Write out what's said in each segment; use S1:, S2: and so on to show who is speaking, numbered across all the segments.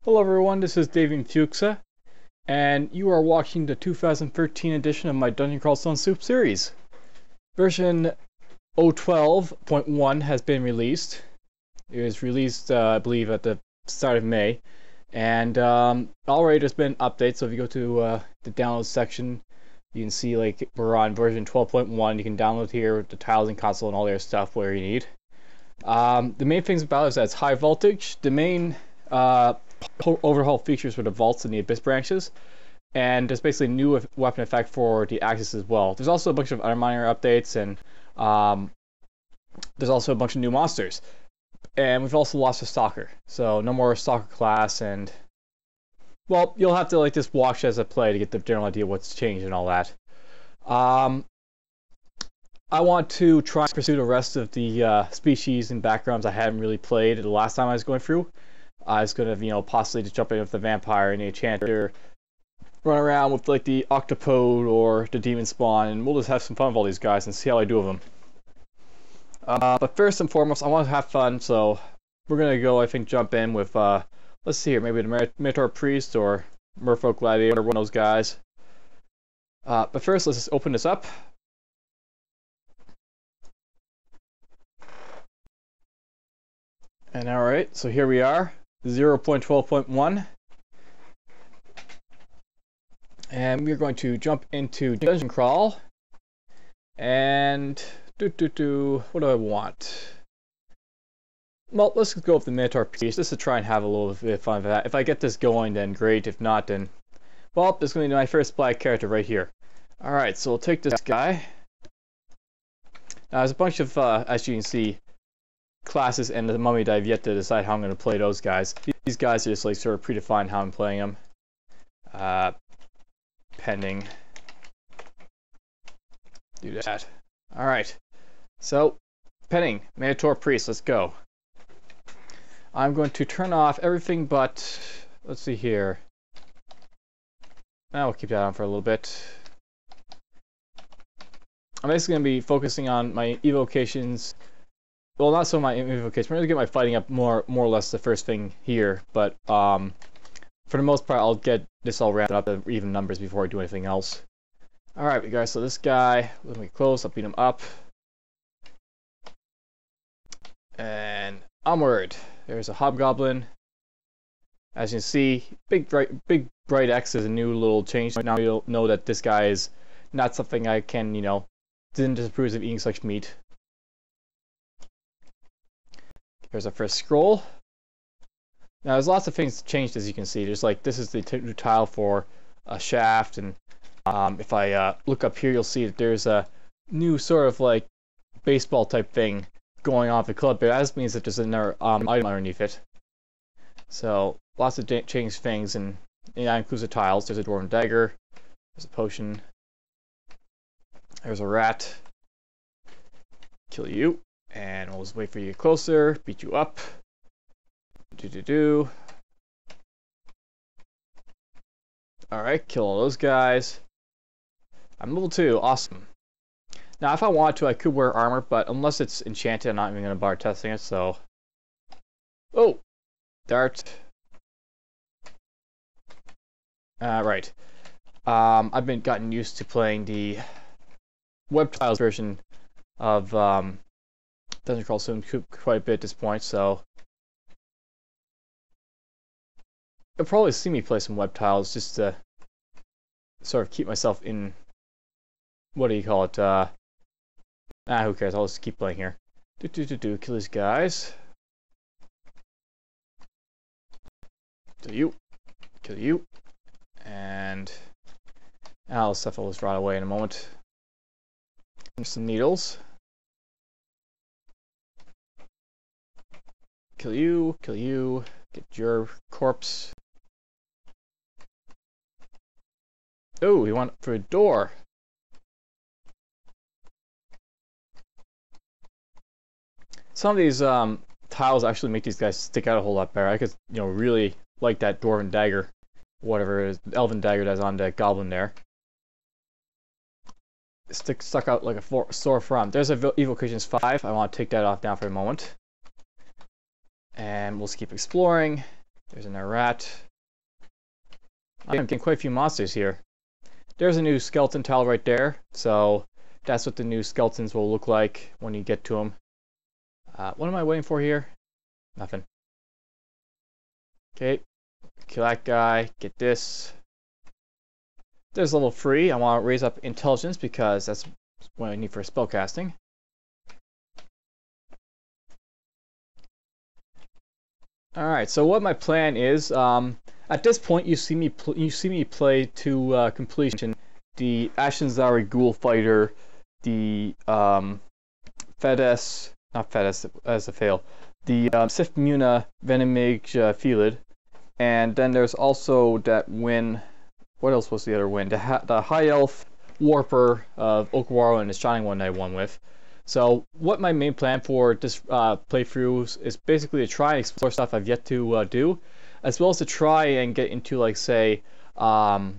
S1: Hello everyone, this is David Fuchsa, and you are watching the 2013 edition of my Dungeon Crawl Stone Soup series. Version 012.1 has been released. It was released, I believe, at the start of May, and already there's been updates. So if you go to the download section, you can see like we're on version 12.1. You can download here with the tiles and console and all their stuff where you need. The main things about it is that it's high voltage. The main overhaul features for the vaults and the abyss branches, and there's basically a new weapon effect for the axis as well. There's also a bunch of other minor updates, and there's also a bunch of new monsters. And we've also lost a stalker, so no more stalker class. And well, you'll have to like just watch as I play to get the general idea of what's changed and all that. I want to try and pursue the rest of the species and backgrounds I hadn't really played the last time I was going through. I was gonna, possibly just jump in with the vampire and the enchanter, run around with like the octopode or the demon spawn, and we'll just have some fun with all these guys and see how I do with them. But first and foremost, I want to have fun, so we're gonna go, I think, jump in with let's see here, maybe the Minotaur Priest or Merfolk Gladiator, one of those guys. But first, let's just open this up. And alright, so here we are. 0.12.1, and we're going to jump into Dungeon Crawl, and what do I want? Well, let's go with the Minotaur piece just to try and have a little bit of fun with that. If I get this going, then great. If not, then, well, this is going to be my first black character right here. Alright, so we'll take this guy. Now, there's a bunch of, as you can see, classes and the mummy that I've yet to decide how I'm going to play those guys. These guys are just like sort of predefined how I'm playing them. Pending. Do that. Alright. So, pending. Minotaur Priest, let's go. I'm going to turn off everything but, let's see here. Now we'll keep that on for a little bit. I'm basically going to be focusing on my evocations. Well, not so my invocation. I'm going to get my fighting up more or less the first thing here, but for the most part, I'll get this all ramped up to even numbers before I do anything else. Alright, guys, so this guy, let me close, I'll beat him up. And onward. There's a hobgoblin. As you can see, big bright X is a new little change. Now you'll know that this guy is not something I can, didn't disapprove of eating such meat. There's our first scroll. Now there's lots of things changed, as you can see. There's like, this is the new tile for a shaft, and if I look up here, you'll see that there's a new sort of like baseball type thing going on with the club, but that means that there's another item underneath it. So lots of changed things, and that includes the tiles. There's a dwarven dagger, there's a potion, there's a rat. Kill you. And we'll just wait for you to get closer, beat you up. Alright, kill all those guys. I'm level 2, awesome. Now, if I want to, I could wear armor, but unless it's enchanted, I'm not even going to bother testing it, so. Oh! Dart. Right. I've been gotten used to playing the web tiles version of Dungeon Crawl Stone quite a bit at this point, so you'll probably see me play some web tiles just to sort of keep myself in, what do you call it, who cares, I'll just keep playing here. Kill these guys. Kill you, and I'll stuff all this right away in a moment. And some needles. Kill you, get your corpse. Oh, he went for a door. Some of these tiles actually make these guys stick out a whole lot better. I could, really like that dwarven dagger, whatever it is, elven dagger that's on the goblin there. Stuck out like a sore thumb. There's a evocations 5. I want to take that off now for a moment. And we'll just keep exploring. There's another rat. I'm getting quite a few monsters here. There's a new skeleton tile right there, so that's what the new skeletons will look like when you get to them. What am I waiting for here? Nothing. Okay, kill that guy, get this. There's level 3. I want to raise up intelligence because that's what I need for spellcasting. Alright, so what my plan is, at this point you see me play to completion the Ashanzari Ghoul Fighter, the Fedes, not Fedes, as a fail, the Sifmuna Venomage Felid, and then there's also that win. What else was the other win? The High Elf Warper of Okawaro and the Shining One I won with. So what my main plan for this playthrough is basically to try and explore stuff I've yet to do, as well as to try and get into, like, say, more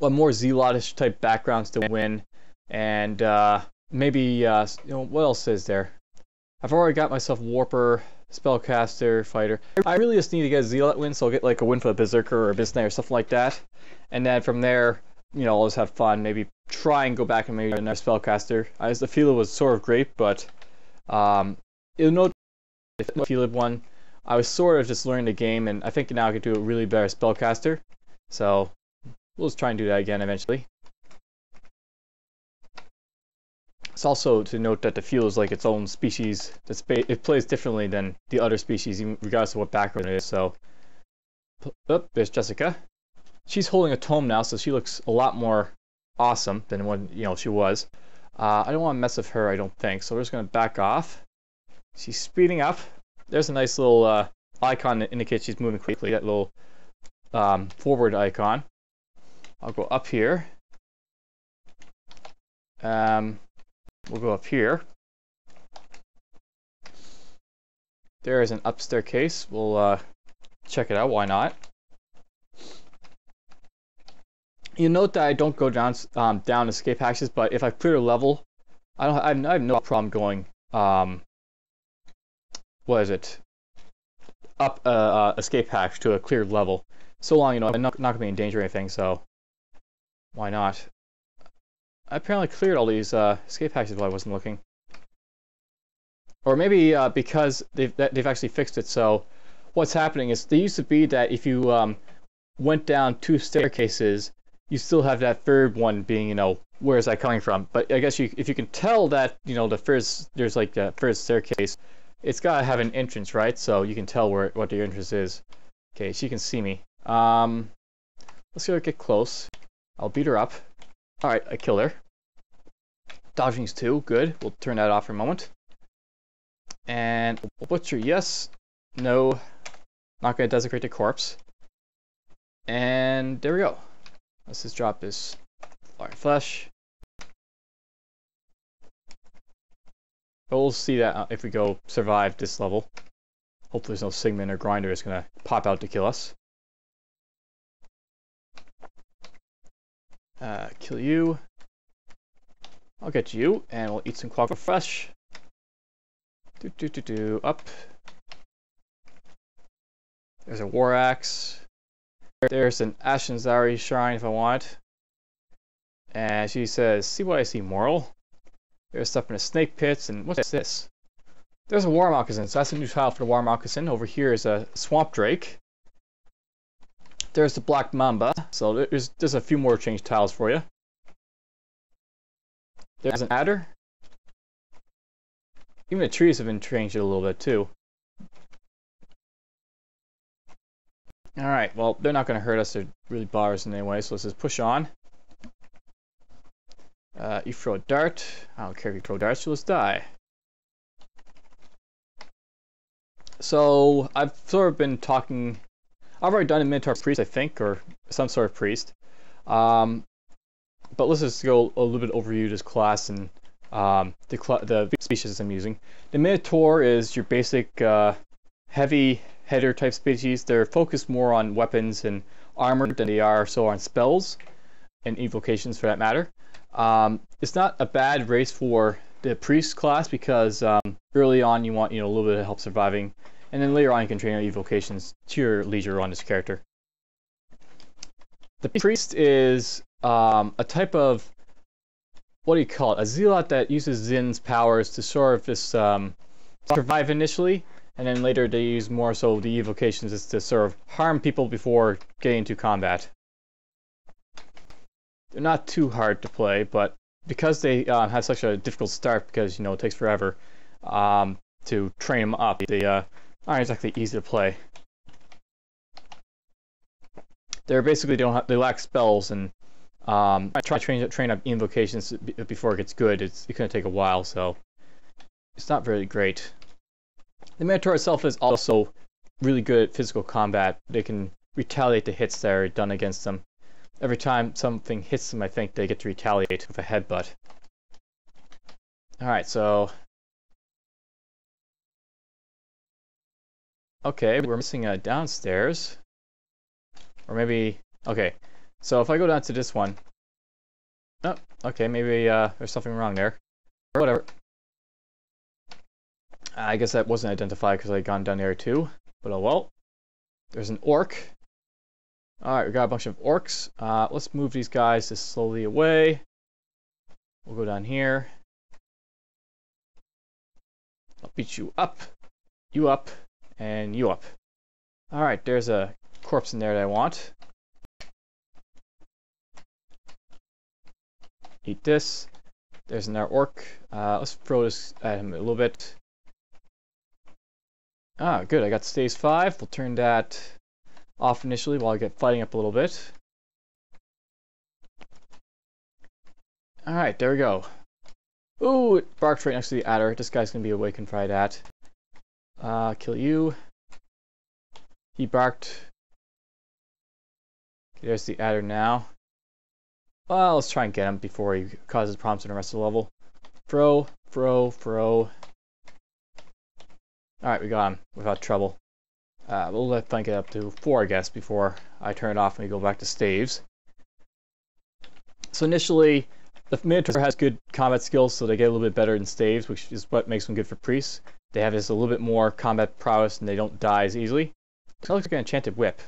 S1: Zealotish type backgrounds to win, and maybe you know, what else is there? I've already got myself Warper, Spellcaster, Fighter. I really just need to get a Zealot win, so I'll get like a win for the Berserker or Bisnay or something like that, and then from there, you know, I'll just have fun. Maybe try and go back and maybe another Spellcaster. The Felid was sort of great, but you'll note the Felid one, I was sort of just learning the game, and I think now I could do a really better Spellcaster. So we'll just try and do that again eventually. It's also to note that the Felid is like its own species. It plays differently than the other species, even regardless of what background it is. So, oh, there's Jessica. She's holding a tome now, so she looks a lot more awesome than when, you know, she was. I don't want to mess with her, I don't think. So we're just gonna back off. She's speeding up. There's a nice little icon that indicates she's moving quickly. That little forward icon. I'll go up here. We'll go up here. There is an up staircase. We'll check it out. Why not? You note that I don't go down escape hatches, but if I clear a level, I have no problem going what is it? Up escape hatch to a cleared level. So long, you know, I'm not gonna be in danger or anything. So why not? I apparently cleared all these escape hatches while I wasn't looking. Or maybe because they've actually fixed it. So what's happening is, they used to be that if you went down 2 staircases, you still have that third one being, you know, where is that coming from? But I guess if you can tell that, you know, there's like the first staircase, it's gotta have an entrance, right? So you can tell what the entrance is. Okay, she can see me. Let's go get close. I'll beat her up. Alright, I killed her. Dodging's 2, good. We'll turn that off for a moment. And we'll butcher, yes. No. Not gonna desecrate the corpse. And there we go. Let's just drop this fire flesh. But we'll see that if we go survive this level. Hopefully there's no Sigmund or Grinder that's gonna pop out to kill us. Kill you. I'll get you, and we'll eat some quagga fresh. Up. There's a war axe. There's an Ashanzari shrine if I want. And she says, "See what I see, moral." There's stuff in the snake pits, and what's this? There's a war moccasin, so that's a new tile for the war moccasin. Over here is a swamp drake. There's the black mamba, so there's a few more changed tiles for you. There's an adder. Even the trees have been changed a little bit too. Alright, well, they're not going to hurt us. They're really bother us in any way, so let's just push on. You throw a dart. I don't care if you throw darts, you'll just die. So, I've sort of been talking... I've already done a Minotaur Priest, I think, or some sort of priest. But let's just go a little bit overview this class and the species I'm using. The Minotaur is your basic heavy header type species. They're focused more on weapons and armor than they are so on spells and evocations for that matter. It's not a bad race for the priest class because early on you want, you know, a little bit of help surviving, And then later on you can train your evocations to your leisure on this character. The priest is a type of, what do you call it? A zealot that uses Zin's powers to sort of just survive initially, and then later they use more so the evocations is to sort of harm people before getting into combat. They're not too hard to play, but because they have such a difficult start, because it takes forever to train them up, they aren't exactly easy to play. They're basically they lack spells, and try to train up invocations before it gets good. It's going to take a while, so it's not very great. The Minotaur itself is also really good at physical combat. They can retaliate the hits that are done against them. Every time something hits them, I think they get to retaliate with a headbutt. Alright, so... Okay, we're missing a downstairs. Or maybe... Okay, so if I go down to this one... Oh, okay, maybe there's something wrong there. Or whatever. I guess that wasn't identified because I had gone down there too. But oh well. There's an orc. Alright, we got a bunch of orcs. Let's move these guys just slowly away. We'll go down here. I'll beat you up, and you up. Alright, there's a corpse in there that I want. Eat this. There's another orc. Let's throw this at him a little bit. Ah, good. I got stage 5. We'll turn that off initially while I get fighting up a little bit. Alright, there we go. Ooh, it barked right next to the adder. This guy's gonna be awakened by that. Kill you. He barked. Okay, there's the adder now. Well, let's try and get him before he causes problems in the rest of the level. Throw. Alright, we got him without trouble. We'll let Flank get up to 4, I guess, before I turn it off and we go back to staves. So initially, the Minotaur has good combat skills, so they get a little bit better in staves, which is what makes them good for priests. They have just a little bit more combat prowess and they don't die as easily. It looks like an enchanted whip.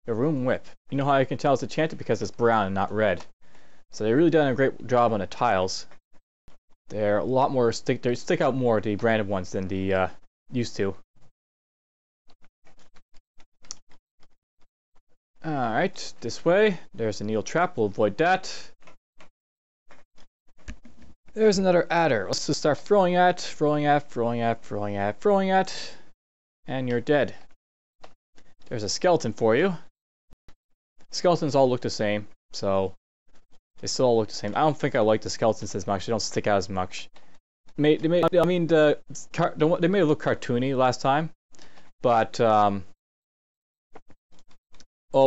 S1: A room whip. You know how I can tell it's enchanted? Because it's brown and not red. So they've really done a great job on the tiles. They're a lot more they stick out more, the branded ones, than the used to. Alright, this way. There's a needle trap, we'll avoid that. There's another adder. Let's just start throwing at, and you're dead. There's a skeleton for you. Skeletons all look the same, so they still all look the same. I don't think I like the skeletons as much. They don't stick out as much. They made it look cartoony last time, but well,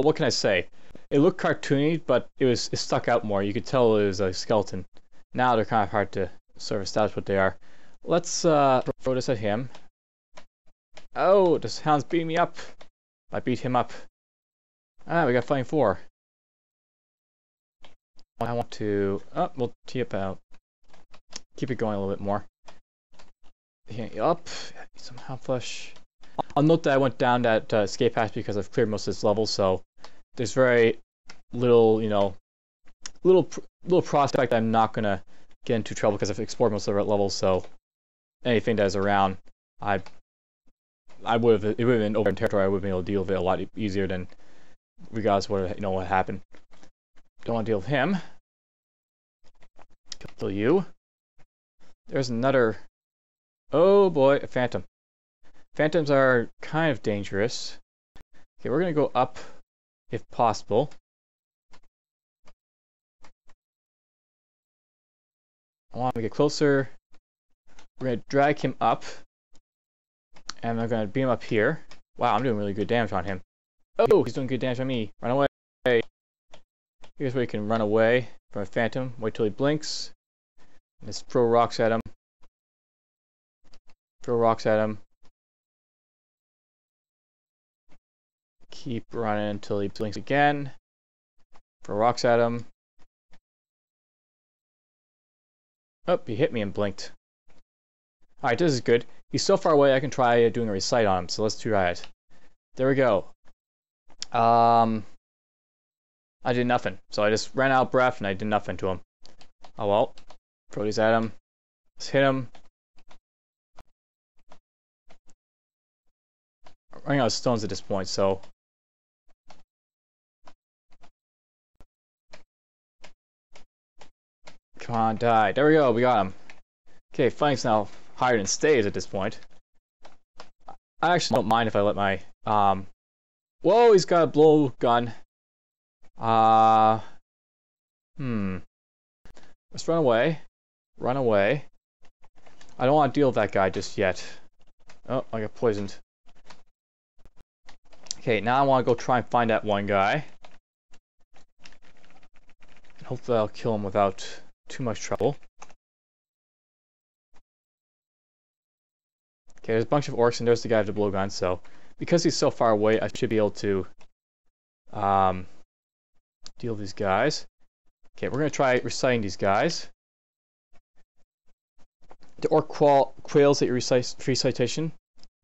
S1: what can I say? It looked cartoony, but it stuck out more. You could tell it was a skeleton. Now they're kind of hard to sort of establish what they are. Let's throw this at him. Oh, this hound's beating me up. I beat him up. Ah, we got fighting 4. I want to... Oh, we'll tee up out. Keep it going a little bit more. Up. Some health flush. I'll note that I went down that escape hatch because I've cleared most of this level, so there's very little, little prospect I'm not gonna get into trouble because I've explored most of the levels. So anything that is around, it would have been open territory. I would have been able to deal with it a lot easier than regardless of what happened. Don't want to deal with him. Kill you. There's another. Oh boy, a phantom. Phantoms are kind of dangerous. Okay, we're gonna go up if possible. I want to get closer. We're going to drag him up. And I'm going to beam him up here. Wow, I'm doing really good damage on him. Oh, he's doing good damage on me. Run away. Here's where you can run away from a phantom. Wait till he blinks. Just throw rocks at him. Throw rocks at him. Keep running until he blinks again. Throw rocks at him. Oh, he hit me and blinked. Alright, this is good. He's so far away I can try doing a recite on him, so let's try it. There we go. I did nothing. So I just ran out of breath and I did nothing to him. Oh well. Throw these at him. Let's hit him. I'm running out of stones at this point, so... Come on, die. There we go, we got him. Okay, fighting's now higher than stays at this point. I actually don't mind if I let my... Whoa, he's got a blow gun. Let's run away. Run away. I don't want to deal with that guy just yet. Oh, I got poisoned. Okay, now I want to go try and find that one guy. Hopefully I'll kill him without too much trouble. Okay, there's a bunch of orcs and there's the guy with the blowgun, so because he's so far away, I should be able to deal with these guys. Okay, we're going to try reciting these guys. The orc quails at your recitation.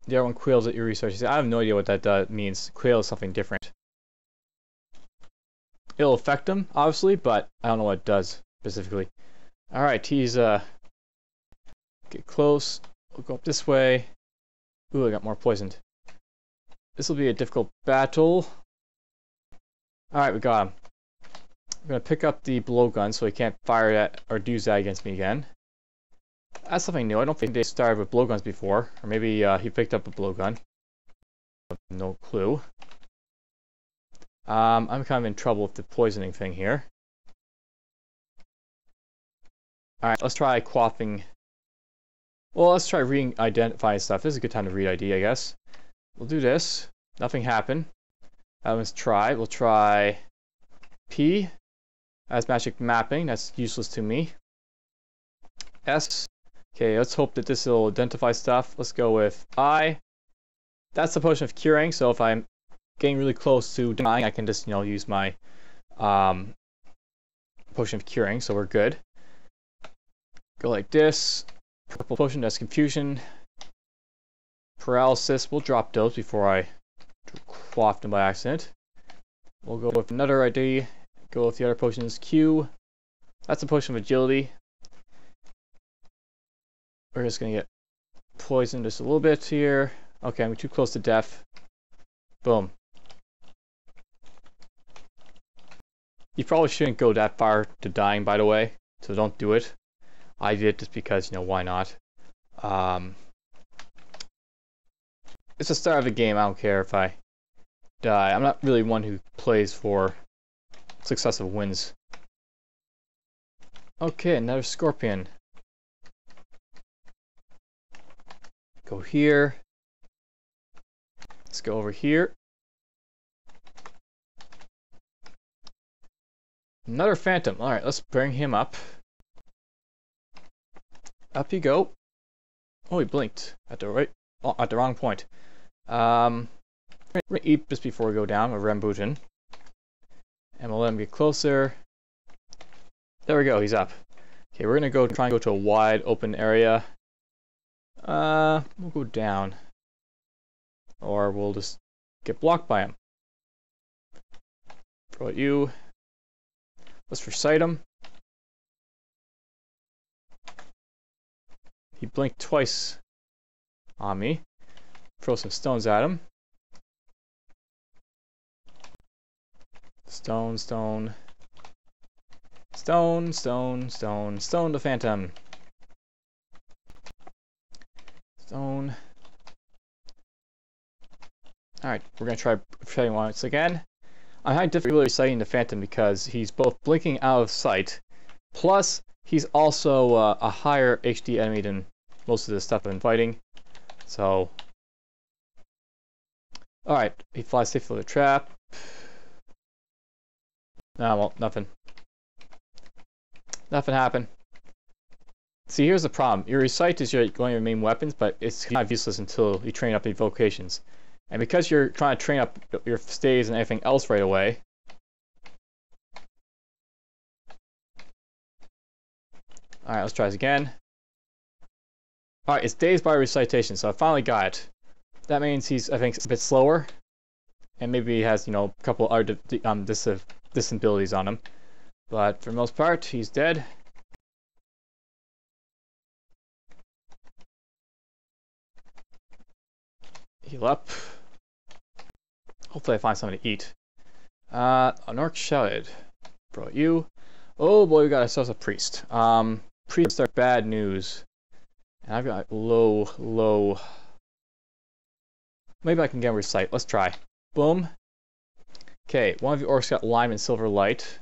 S1: The other one quails at your recitation. I have no idea what that means. Quail is something different. It'll affect him, obviously, but I don't know what it does specifically. Alright, he's get close. We'll go up this way. Ooh, I got more poisoned. This will be a difficult battle. Alright, we got him. I'm going to pick up the blowgun so he can't fire that or use that against me again. That's something new. I don't think they started with blowguns before. Or maybe he picked up a blowgun. No clue. I'm kind of in trouble with the poisoning thing here. Alright, let's try quaffing. Well, let's try re-identifying stuff. This is a good time to read ID, I guess. We'll do this. Nothing happened. Let's try. We'll try P as magic mapping. That's useless to me. S. Okay, let's hope that this will identify stuff. Let's go with I. That's the potion of curing, so if I'm getting really close to dying, I can just, use my potion of curing, so we're good. Go like this. Purple potion, that's confusion. Paralysis, we'll drop those before I quaff them by accident. We'll go with another ID. Go with the other potions. Q. That's a potion of agility. We're just gonna get poisoned just a little bit here. Okay, I'm too close to death. Boom. You probably shouldn't go that far to dying, by the way, so don't do it. I did it just because, why not? It's the start of the game. I don't care if I die. I'm not really one who plays for successive wins. Okay, another scorpion. Go here. Let's go over here. Another phantom. Alright, let's bring him up. Up you go. Oh, he blinked at the wrong point. We're gonna eat just before we go down with Rambutan. And we'll let him get closer. There we go, he's up. Okay, we're gonna try and go to a wide open area. We'll go down. Or we'll just get blocked by him. Throw at you. Let's recite him. He blinked twice on me. Throw some stones at him. Stone, stone. Stone, stone, stone. Stone the phantom. Stone. Alright, we're going to try reciting once again. I'm having difficulty reciting the phantom because he's both blinking out of sight, plus he's also a higher HD enemy than most of the stuff I've been fighting. So, alright, he flies safe for the trap. Ah, well, nothing. Nothing happened. See, here's the problem. Your recite is one of your main weapons, but it's kind of useless until you train up invocations. And because you're trying to train up your stays and everything else right away, alright, let's try this again. Alright, it's dazed by recitation, so I finally got it. That means he's, I think, a bit slower. And maybe he has, you know, a couple other disabilities on him. But for the most part, he's dead. Heal up. Hopefully I find something to eat. An orc shouted. Brought you. Oh boy, we got ourselves a priest. Priests are bad news. And I've got low. Maybe I can get a recite. Let's try. Boom. Okay, one of the orcs got lime and silver light.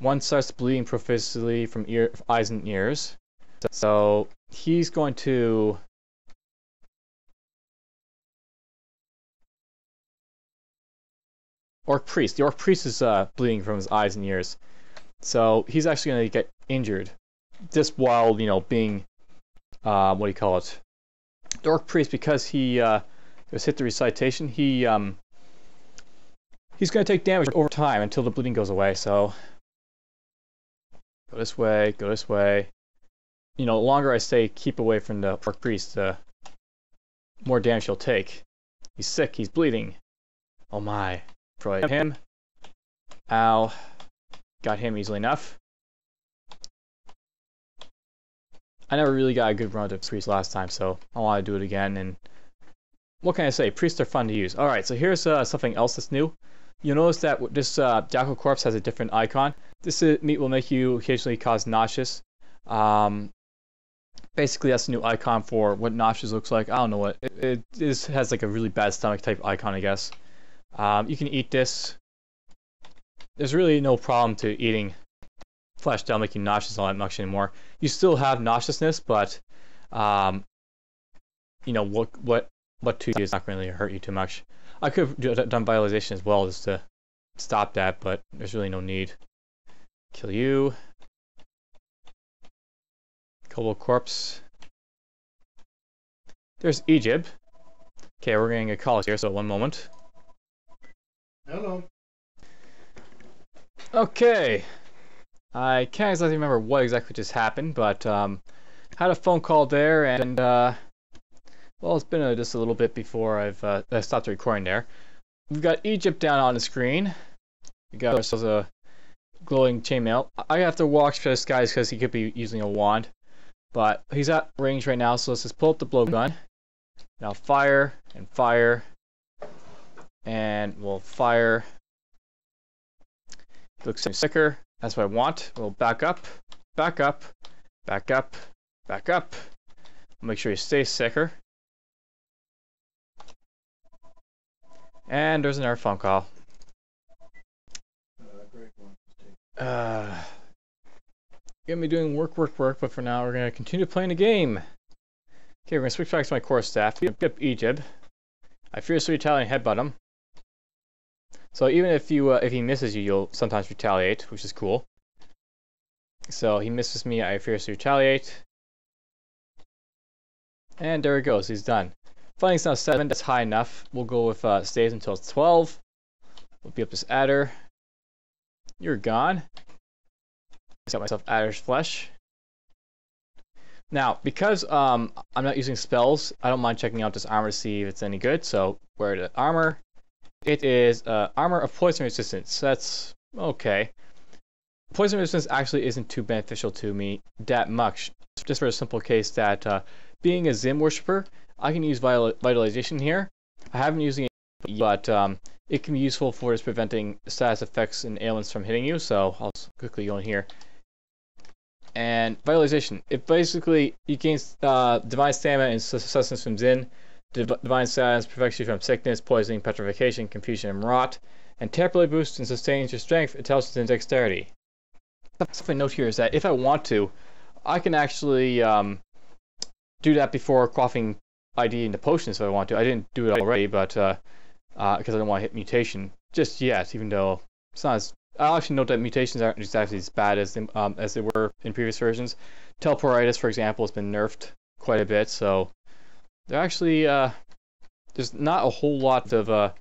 S1: One starts bleeding profusely from eyes and ears. So he's going to... Orc priest. The orc priest is bleeding from his eyes and ears. So he's actually going to get injured. Just while, you know, being... what do you call it? The orc priest, because he just hit the recitation, he's going to take damage over time until the bleeding goes away, so... Go this way, go this way. You know, the longer I stay keep away from the orc priest, the more damage he'll take. He's sick, he's bleeding. Oh my. Probably him. Ow. Got him easily enough. I never really got a good run of priests last time, so I want to do it again. And what can I say? Priests are fun to use. Alright, so here's something else that's new. You'll notice that this jackal corpse has a different icon. This meat will make you occasionally cause nauseous. Basically, that's a new icon for what nauseous looks like. I don't know what. It has like a really bad stomach type icon, I guess. You can eat this. There's really no problem to eating flesh that'll make you nauseous all that much anymore. You still have nauseousness, but you know what to do is not going to really hurt you too much. I could have done vitalization as well just to stop that, but there's really no need. Kill you. Kobold corpse. There's Iygb. Okay, we're getting a call here, so one moment.
S2: Hello.
S1: Okay. I can't exactly remember what exactly just happened, but had a phone call there, and well, it's been just a little bit before I stopped recording there. We've got Iygb down on the screen. We got ourselves a glowing chainmail. I have to watch for this guy because he could be using a wand, but he's at range right now, so let's just pull up the blowgun. Now fire and fire, and we'll fire. Looks sicker. That's what I want. We'll back up, back up, back up, back up. Make sure you stay sicker. And there's another phone call. Gonna be doing work, but for now we're gonna continue playing the game. Okay, we're gonna switch back to my core staff. Iygb. I fiercely retaliate and headbutt him. So even if he misses you, you'll sometimes retaliate, which is cool. So he misses me, I fiercely retaliate. And there he goes, he's done. Fighting's now 7, that's high enough. We'll go with stays until it's 12. We'll beat up this adder. You're gone. I got myself adder's flesh. Now, because I'm not using spells, I don't mind checking out this armor to see if it's any good. So, wear the armor. It is armor of poison resistance. That's okay. Poison resistance actually isn't too beneficial to me that much. Just for a simple case that being a Zim worshipper, I can use vitalization here. I haven't used it yet, but it can be useful for just preventing status effects and ailments from hitting you. So I'll quickly go in here. And vitalization, it basically you gain divine stamina and sustenance from Zin. Divine status protects you from sickness, poisoning, petrification, confusion, and rot. And temporarily boosts and sustains your strength, intelligence, and dexterity. Something to note here is that if I want to, I can actually do that before quaffing ID into potions if I want to. I didn't do it already, but because I don't want to hit mutation just yet, even though it's not as... I'll actually note that mutations aren't exactly as bad as they were in previous versions. Teleporitis, for example, has been nerfed quite a bit, so they're actually there's not a whole lot of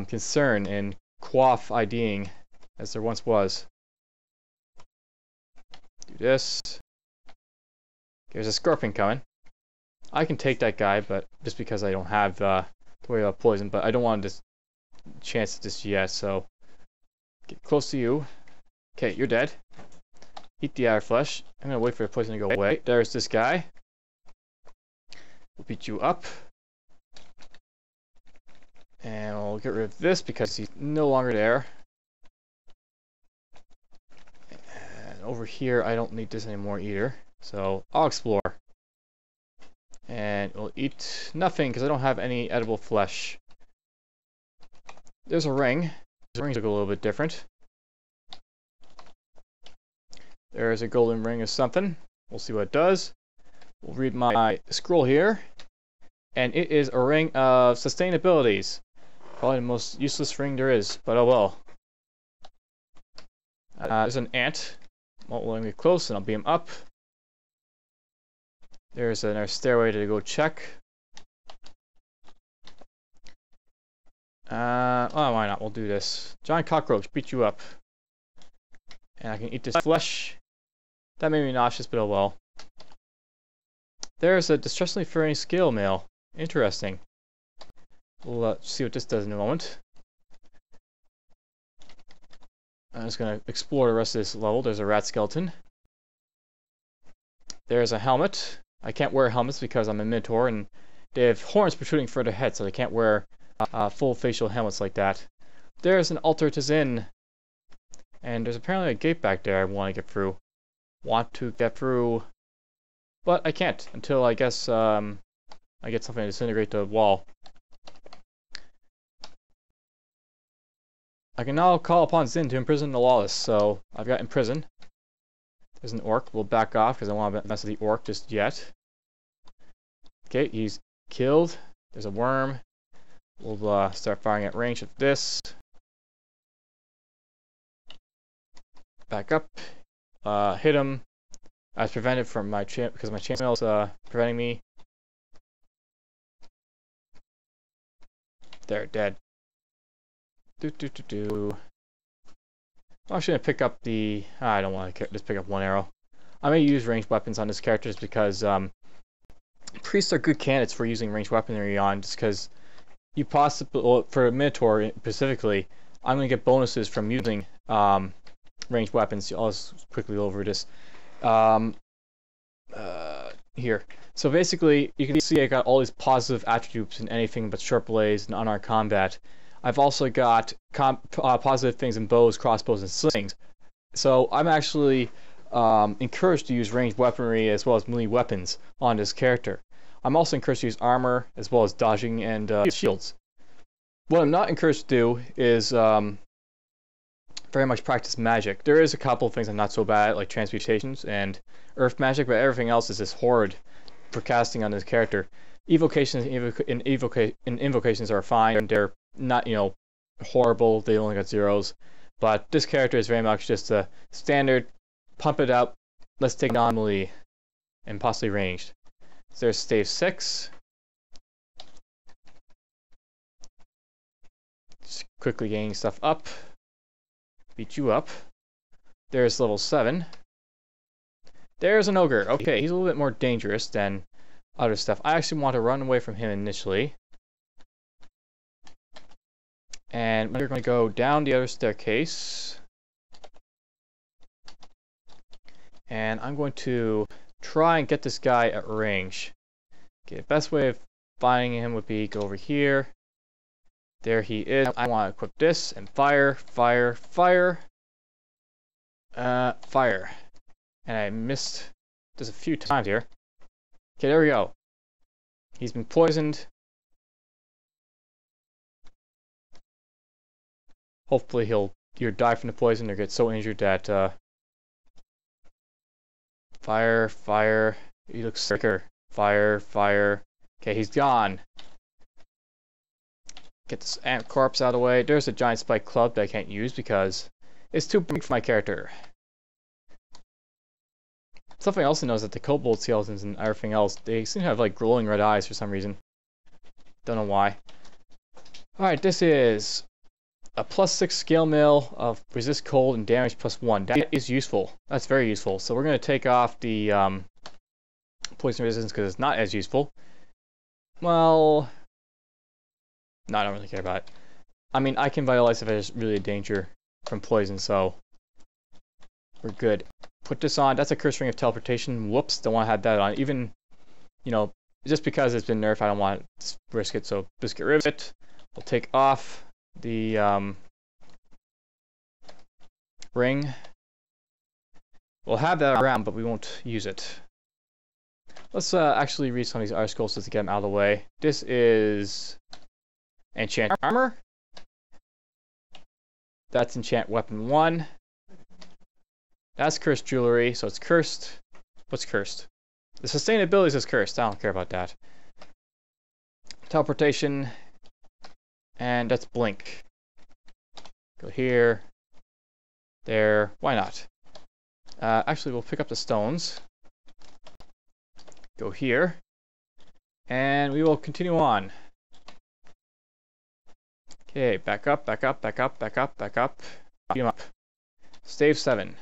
S1: concern in quaff IDing as there once was. Do this. There's a scorpion coming. I can take that guy, but just because I don't have to worry about poison, but I don't want to chance it just yet, so get close to you. Okay, you're dead. Eat the outer flesh. I'm gonna wait for the poison to go away. There's this guy. We'll beat you up. And we'll get rid of this because he's no longer there. And over here, I don't need this anymore either. So I'll explore. And we'll eat nothing because I don't have any edible flesh. There's a ring. The rings look a little bit different. There's a golden ring or something. We'll see what it does. We'll read my scroll here. And it is a ring of sustainabilities. Probably the most useless ring there is, but oh well. There's an ant. Won't let me get close, and I'll beam him up. There's another stairway to go check. Oh, why not? We'll do this. Giant cockroach, beat you up. And I can eat this flesh. That made me nauseous, but oh well. There's a distressingly furry scale mail. Interesting. We'll see what this does in a moment. I'm just going to explore the rest of this level. There's a rat skeleton. There's a helmet. I can't wear helmets because I'm a Minotaur, and they have horns protruding from their head, so they can't wear full facial helmets like that. There's an altar to Zin. And there's apparently a gate back there I want to get through. But I can't until I guess I get something to disintegrate the wall. I can now call upon Zin to imprison the lawless, so I've got imprison. There's an orc. We'll back off because I don't want to mess with the orc just yet. Okay, he's killed. There's a worm. We'll start firing at range with this. Back up. Hit him. I was prevented from my because my chainmail is preventing me. They're dead. I'm actually gonna pick up the. I don't want to just pick up one arrow. I may use ranged weapons on this character just because priests are good candidates for using ranged weaponry on, just because you possibly, well, for a Minotaur specifically, I'm gonna get bonuses from using ranged weapons. I'll just quickly go over this here. So basically, you can see I got all these positive attributes in anything but short blades and unarmed combat. I've also got positive things in bows, crossbows, and slings. So I'm actually encouraged to use ranged weaponry as well as melee weapons on this character. I'm also encouraged to use armor as well as dodging and shields. What I'm not encouraged to do is very much practice magic. There is a couple of things I'm not so bad at, like transmutations and earth magic, but everything else is just horrid for casting on this character. Evocations and invocations are fine, and they're not, horrible. They only got zeros. But this character is very much just a standard, pump it up, let's take non-melee, and possibly ranged. So there's stave 6. Just quickly gaining stuff up. Beat you up. There's level 7. There's an ogre. Okay, he's a little bit more dangerous than other stuff. I actually want to run away from him initially. And we're going to go down the other staircase. And I'm going to try and get this guy at range. Okay, the best way of finding him would be go over here. There he is. I want to equip this and fire, fire, fire. Fire. And I missed just a few times here. Okay, there we go. He's been poisoned. Hopefully he'll either die from the poison or get so injured that fire, fire. He looks sicker. Fire, fire. Okay, he's gone. Get this ant corpse out of the way. There's a giant spike club that I can't use because it's too big for my character. Something else to know is that the kobold skeletons and everything else, they seem to have like glowing red eyes for some reason. Don't know why. Alright, this is a +6 scale mail of resist cold and damage +1. That is useful. That's very useful. So we're going to take off the poison resistance because it's not as useful. Well, no, I don't really care about it. I mean, I can vitalize if there's really a danger from poison, so we're good. Put this on. That's a curse ring of teleportation. Whoops, don't want to have that on. Even, you know, just because it's been nerfed, I don't want to risk it, so just get rid of it. We'll take off the ring. We'll have that around, but we won't use it. Let's actually read some of these articles just to get them out of the way. This is enchant armor. That's enchant weapon 1. That's cursed jewelry, so it's cursed. What's cursed? The sustainability is cursed. I don't care about that. Teleportation. And that's blink. Go here. There. Why not? Actually, we'll pick up the stones. Go here. And we will continue on. Okay, back up, back up, back up, back up, back up. Beat 'em up. Stave 7.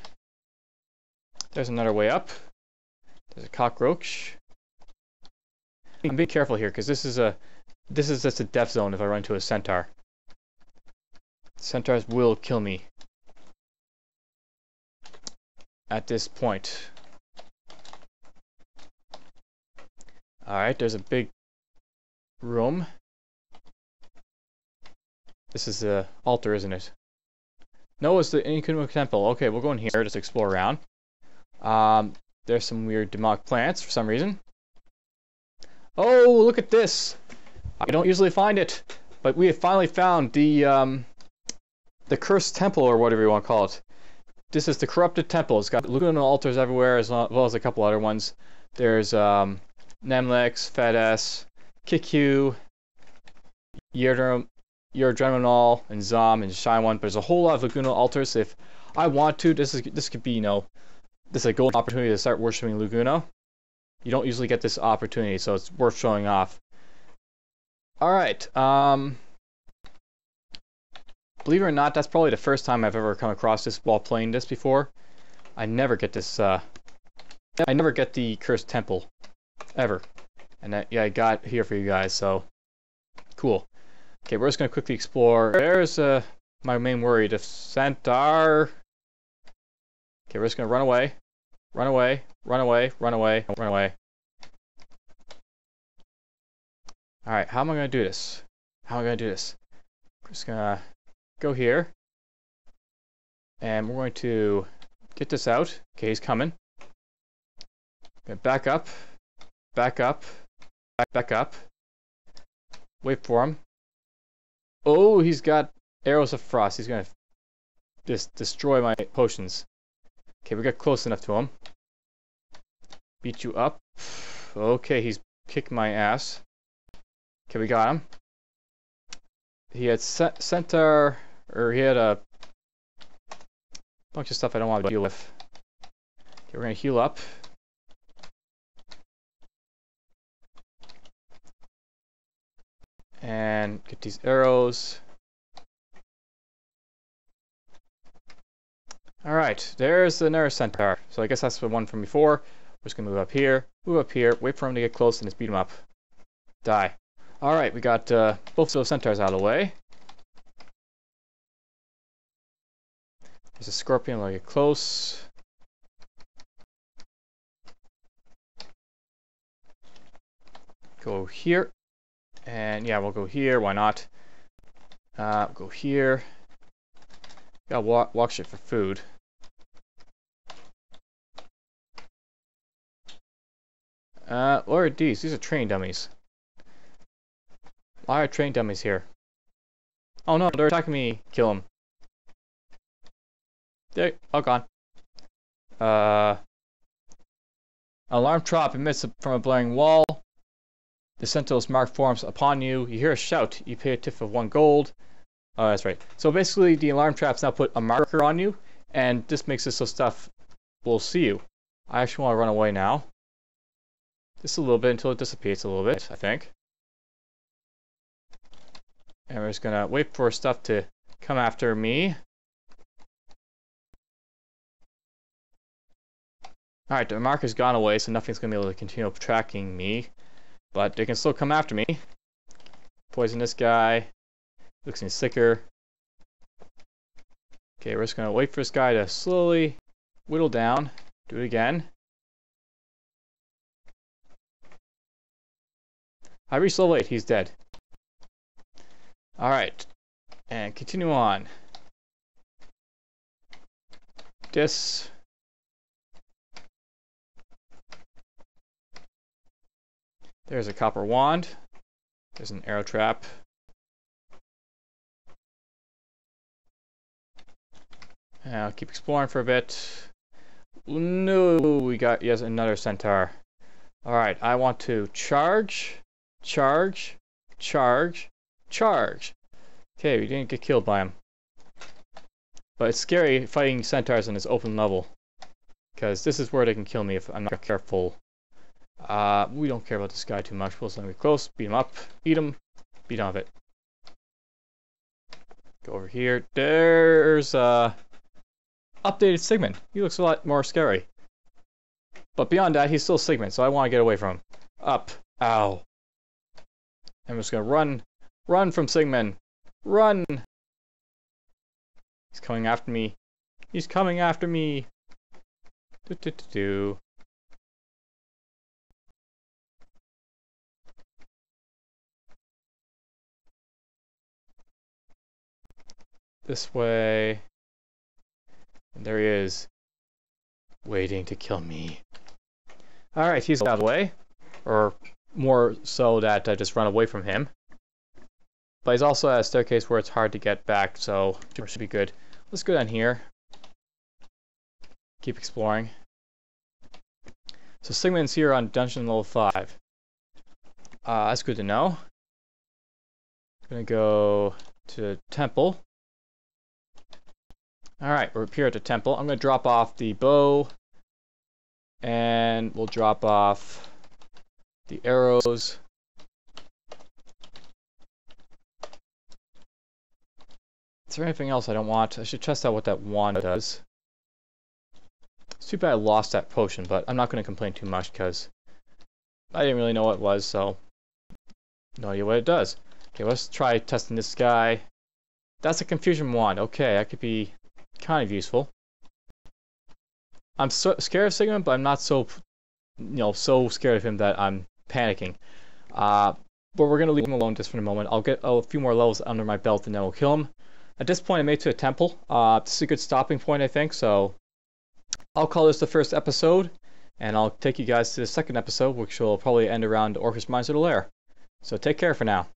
S1: There's another way up. There's a cockroach. I'm being careful here because this is just a death zone if I run into a centaur. Centaurs will kill me at this point. Alright, there's a big room. This is the altar, isn't it? No, it's the Ecumenical Temple. Okay, we'll go in here, just explore around. There's some weird demonic plants for some reason. Oh, look at this! I don't usually find it, but we have finally found the cursed temple, or whatever you want to call it. This is the corrupted temple. It's got Luguno altars everywhere, as well as a couple other ones. There's Nemlex, Fedes, Kiku, Yerdreminol, and Zom, and Shine One. But there's a whole lot of Luguno altars. If I want to, this could be, you know, this is a golden opportunity to start worshiping Luguno. You don't usually get this opportunity, so it's worth showing off. Alright, believe it or not, that's probably the first time I've ever come across this while playing this before. I never get this, I never get the cursed temple. Ever. And yeah, I got here for you guys, so cool. Okay, we're just gonna quickly explore. There's my main worry, the centaur. Okay, we're just gonna run away. Run away, run away, run away, run away. Alright, how am I gonna do this? How am I gonna do this? We're just gonna go here. And we're going to get this out. Okay, he's coming. Gonna back up. Back up. Back up. Wait for him. Oh, he's got arrows of frost. He's gonna just destroy my potions. Okay, we got close enough to him. Beat you up. Okay, he's kicked my ass. Okay, we got him. He had centaur, or he had a bunch of stuff I don't want to deal with. Okay, we're gonna heal up. And get these arrows. Alright, there's another centaur. So I guess that's the one from before. We're just gonna move up here, wait for him to get close, and just beat him up. Die. Alright, we got both those centaurs out of the way. There's a scorpion, I'll get close. Go here. And yeah, we'll go here, why not? Go here. Gotta walk shit for food. What are these? These are train dummies. Why are train dummies here? Oh no, they're attacking me. Kill them. There, all gone. Alarm trap emits from a blaring wall. The sentinel's mark forms upon you. You hear a shout. You pay a tip of 1 gold. Oh, that's right. So basically, the alarm traps now put a marker on you, and this makes it so stuff will see you. I actually want to run away now. Just a little bit until it dissipates a little bit, I think. And we're just gonna wait for stuff to come after me. Alright, the marker's gone away, so nothing's going to be able to continue tracking me. But they can still come after me. Poison this guy. Looks any sicker. Okay, we're just going to wait for this guy to slowly whittle down. Do it again. I reached level 8. He's dead. Alright. And continue on. This. There's a copper wand. There's an arrow trap. And I'll keep exploring for a bit. No, we got yes another centaur. Alright, I want to charge, charge, charge, charge. Okay, we didn't get killed by him. But it's scary fighting centaurs in this open level. Because this is where they can kill me if I'm not careful. We don't care about this guy too much. We'll just let him get close, beat him up, eat him, beat on it. Go over here. There's updated Sigmund. He looks a lot more scary. But beyond that, he's still Sigmund, so I want to get away from him. Up. Ow. I'm just gonna run. Run from Sigmund. Run! He's coming after me. He's coming after me. Do. This way. And there he is. Waiting to kill me. Alright, he's out of the way. Or more so that I just run away from him. But he's also at a staircase where it's hard to get back, so it should be good. Let's go down here. Keep exploring. So Sigmund's here on dungeon level 5. That's good to know. I'm gonna go to the temple. Alright, we're up here at the temple. I'm gonna drop off the bow. And we'll drop off the arrows. Is there anything else I don't want? I should test out what that wand does. It's too bad I lost that potion, but I'm not going to complain too much because I didn't really know what it was, so no idea what it does. Okay, let's try testing this guy. That's a confusion wand. Okay, that could be kind of useful. I'm so scared of Sigmund, but I'm not so, so scared of him that I'm panicking. But we're going to leave him alone just for a moment. I'll get a few more levels under my belt and then we'll kill him. At this point, I made it to a temple. This is a good stopping point, I think, so I'll call this the first episode, and I'll take you guys to the second episode, which will probably end around Orcus Mines of the Lair. So take care for now.